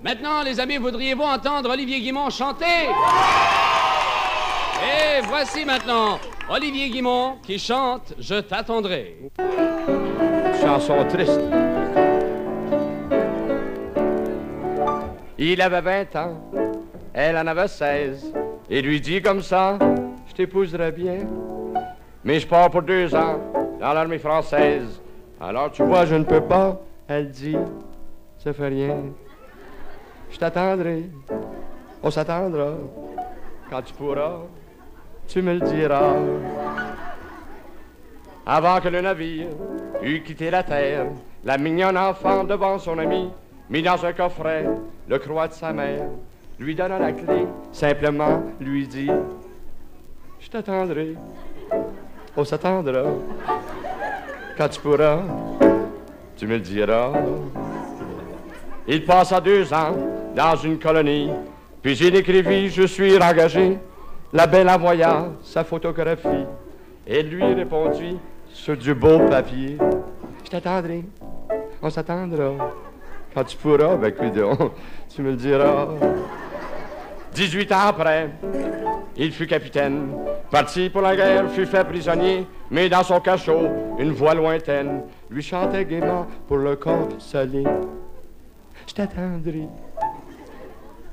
Maintenant, les amis, voudriez-vous entendre Olivier Guimond chanter? Et voici maintenant Olivier Guimond qui chante « Je t'attendrai ». Chanson triste. Il avait 20 ans, elle en avait 16. Et lui dit comme ça, je t'épouserais bien. Mais je pars pour 2 ans dans l'armée française. Alors tu vois, je ne peux pas. Elle dit, ça fait rien. Je t'attendrai, on s'attendra. Quand tu pourras, tu me le diras. Avant que le navire eût quitté la terre, la mignonne enfant devant son ami, mis dans un coffret le croix de sa mère, lui donna la clé, simplement lui dit, je t'attendrai, on s'attendra. Quand tu pourras, tu me le diras. Il passa 2 ans dans une colonie, puis il écrivit, je suis engagé. La belle envoya sa photographie, et lui répondit sur du beau papier, je t'attendrai, on s'attendra. Quand tu pourras, ben coudonc, tu me le diras. 18 ans après, il fut capitaine, parti pour la guerre, fut fait prisonnier, mais dans son cachot, une voix lointaine lui chantait gaiement pour le consoler. Je t'attendrai,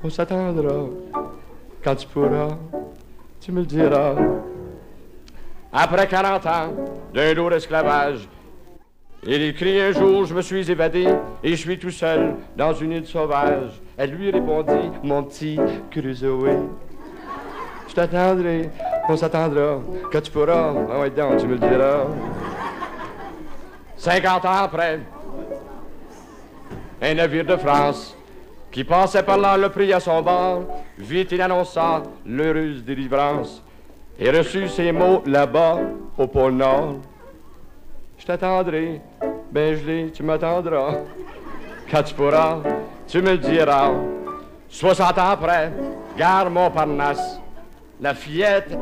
on s'attendra. Quand tu pourras, tu me le diras. Après 40 ans d'un lourd esclavage, il écrit un jour, je me suis évadé et je suis tout seul dans une île sauvage. Elle lui répondit, mon petit Crusoe, je t'attendrai, on s'attendra. Quand tu pourras, ah ouais donc, tu me le diras. 50 ans après, un navire de France qui passait par là le prit à son bord. Vite il annonça l'heureuse délivrance et reçut ces mots là-bas au pôle Nord. Je t'attendrai, ben gelé, tu m'attendras. Quand tu pourras, tu me le diras. 60 ans après, gare Montparnasse, la fillette,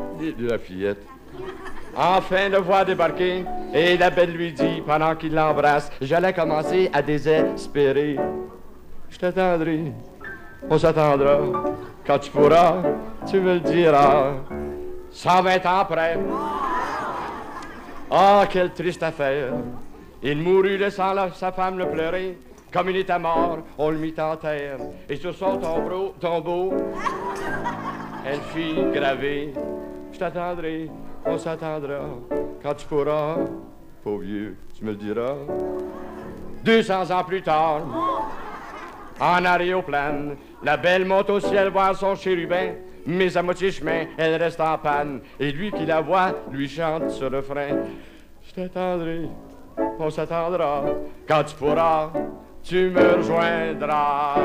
enfin le voit débarquer, et la belle lui dit, pendant qu'il l'embrasse, j'allais commencer à désespérer. Je t'attendrai, on s'attendra. Quand tu pourras, tu me le diras. 120 ans après, ah, quelle triste affaire. Il mourut laissant sa femme le pleurer. Comme il était mort, on le mit en terre. Et sur son tombeau, elle fit graver. Je t'attendrai, on s'attendra. Quand tu pourras, pauvre vieux, tu me le diras. 200 ans plus tard, en aéroplane, la belle monte au ciel voir son chérubin. Mais à moitié chemin, elle reste en panne. Et lui qui la voit, lui chante ce refrain. Je t'attendrai, on s'attendra. Quand tu pourras, tu me rejoindras.